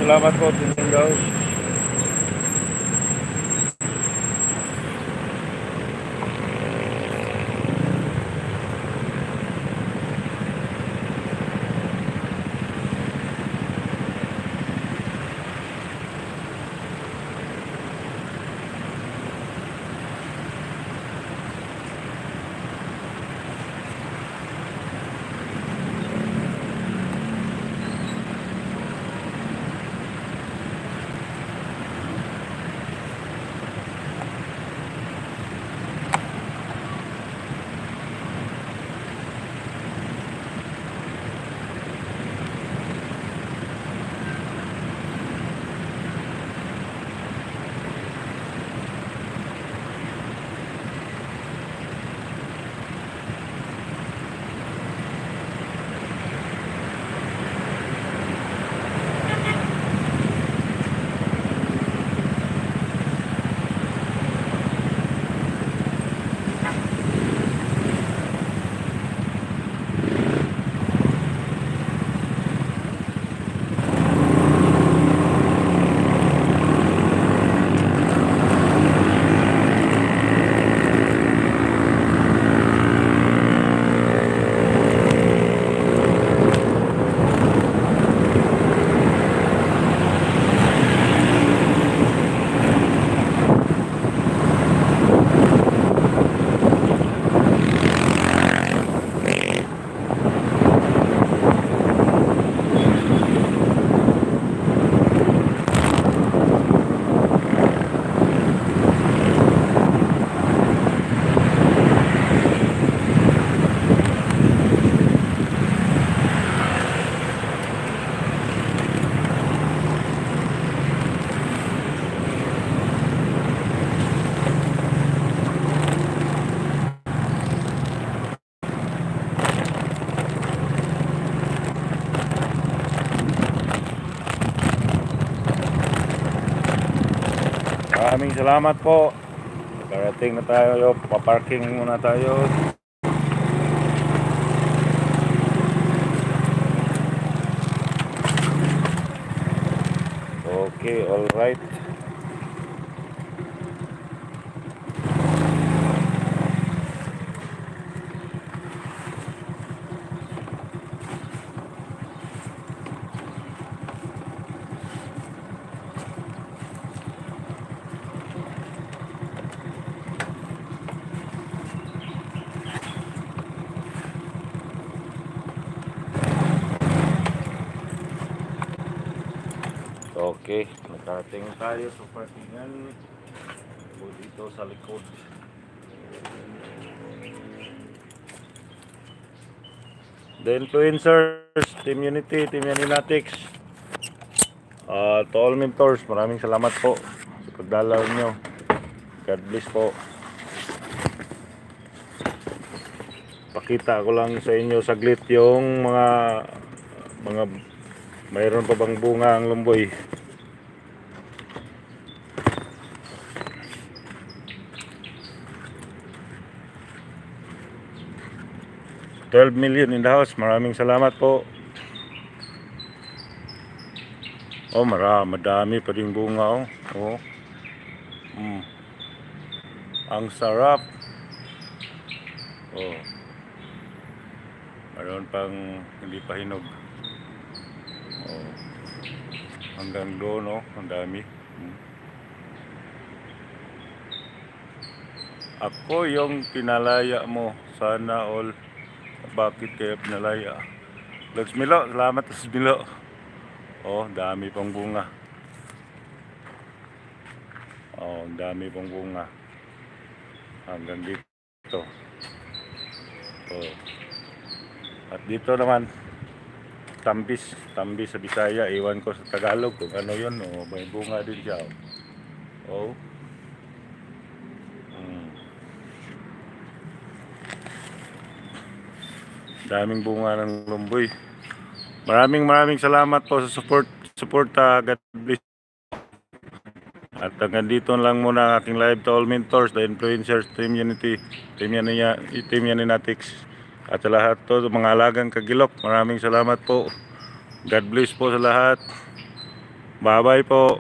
salamat po, Tindaw. Maraming salamat po. Karating na tayo. Paparking muna tayo. Okay, all right. Okay, nakarating tayo sa parkingan o dito sa likod. The Influencers, Team Unity, Team Yaninatics, to all mentors, maraming salamat po sa pagdalaw nyo. God bless po. Pakita ko lang sa inyo saglit yung mga mayroon pa bang bunga ang lumboy. $12 million in the house. Maraming salamat po. Oh, madami pa rin bunga. Oh. Ang sarap. Oh. Mayroon pang hindi pa hinog. Oh. Hanggang doon, oh, ang dami. Ako yung pinalaya mo. Sana all. Bakit kaya pinalaya? Logs Milo, salamat Logs Milo. Oh, dami pang bunga. Oh, dami pang bunga. Hanggang dito. Oh. At dito naman tambis sa Bisaya, iwan ko sa Tagalog kung ano yun. Oh, may bunga din siya. Oh. Daming bunga ng lumboy. Maraming salamat po sa support. God bless. At hanggang dito lang muna ang aking live to all mentors, the influencers, Team Unity, Team Yaninatics, at sa lahat to mga alagang kagilok. Maraming salamat po. God bless po sa lahat. Bye-bye po.